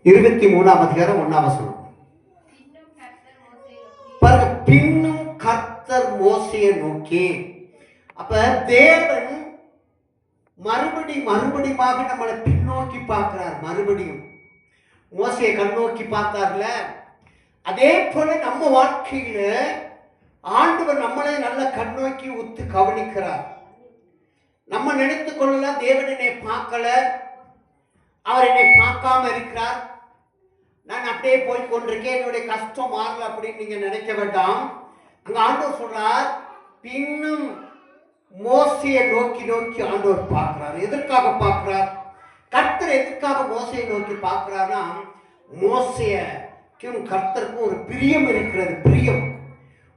23ஆம் அதிகாரம் 1ஆம் வசனம். பாருங்க, பின்னும் கர்த்தர் மோசேயை நோக்கி. அப்ப தேவன் மறுபடியுமாக நம்மளை பின்னோக்கி பார்க்கிறார். மறுபடியும் மோசையை கண்ணோக்கி பார்த்தார்ல, அதே போல நம்ம வாழ்க்கையில ஆண்டவர் நம்மளை நல்ல கண்ணோக்கி உத்து கவனிக்கிறார். நம்ம நினைத்து கொள்ளலாம் தேவன் என்னை பார்க்கல, அவர் என்னை பார்க்காம இருக்கிறார், நான் அப்படியே போய் கொண்டிருக்கேன், என்னுடைய கஷ்டம் மாறல அப்படின்னு நீங்க நினைக்க வேண்டாம். அங்க ஆண்டவர் சொல்றார், பின்னும் மோசையை நோக்கி ஆண்டவர் பார்க்கிறார். எதற்காக பார்க்கிறார்? கர்த்தர் எதற்காக மோசையை நோக்கி பார்க்கிறார்னா, மோசைக்கும் கர்த்தருக்கும் ஒரு பிரியம் இருக்கிறது. பிரியம்,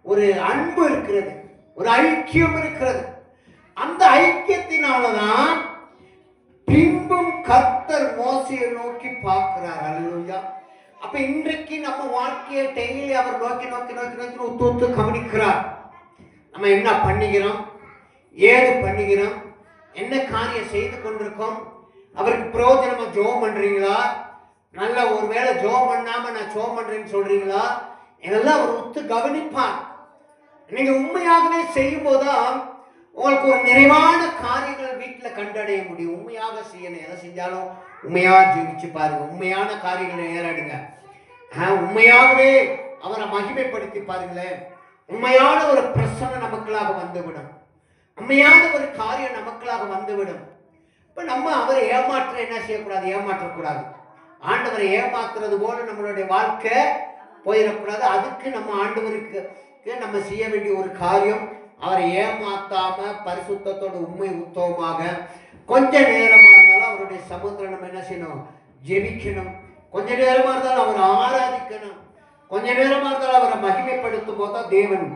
ஒரு அன்பு இருக்கிறது, ஒரு ஐக்கியம் இருக்கிறது. அந்த ஐக்கியத்தினாலதான் பின்பும் கர்த்தர் மோசையை நோக்கி பார்க்கிறார். அல்லேலூயா. அப்ப இன்றைக்கு நம்ம வாழ்க்கையை டெய்லி அவர் நோக்கி உத்து கவனிக்கிறார். நம்ம என்ன பண்ணுகிறோம், ஏது பண்ணுகிறோம், என்ன காரியம் செய்து கொண்டிருக்கோம், அவருக்கு பிரயோஜனமா ஜெபம் பண்றீங்களா, நல்ல ஒருவேளை ஜெபம் பண்ணாம நான் ஜெபம் பண்றேன்னு சொல்றீங்களா, இதெல்லாம் அவர் உத்து கவனிப்பார். நீங்க உண்மையாகவே செய்யும் போதுதான் உங்களுக்கு ஒரு நிறைவான காரியங்கள் வீட்டில் கண்டடைய முடியும். உண்மையாக செய்யணும். எதை செஞ்சாலும் உண்மையா ஜெபிச்சு பாருங்க, உண்மையான காரியங்களை ஏறாடுங்க. உண்மையாகவே அவரை மகிமைப்படுத்தி பாருங்களேன். உண்மையான ஒரு பிரச்சனை நமக்களாக வந்துவிடும், உண்மையான ஒரு காரியம் நமக்களாக வந்துவிடும். இப்ப நம்ம அவரை ஏமாற்ற என்ன செய்யக்கூடாது, ஏமாற்றக்கூடாது. ஆண்டவரை ஏமாத்துறது போல நம்மளுடைய வாழ்க்கை போயிடக்கூடாது. அதுக்கு நம்ம ஆண்டவருக்கு நம்ம செய்ய வேண்டிய ஒரு காரியம், அவரை ஏமாத்தாம பரிசுத்தத்தோடு உண்மை உத்தவமாக கொஞ்ச நேரமா இருந்தாலும் அவருடைய சமுத்திரம் நம்ம என்ன செய்யணும், ஜெபிக்கணும். கொஞ்ச நேரமா இருந்தாலும் அவரை ஆராதிக்கணும். கொஞ்ச நேரமா இருந்தாலும் அவரை மகிமைப்படுத்தும் போதுதான் தேவன்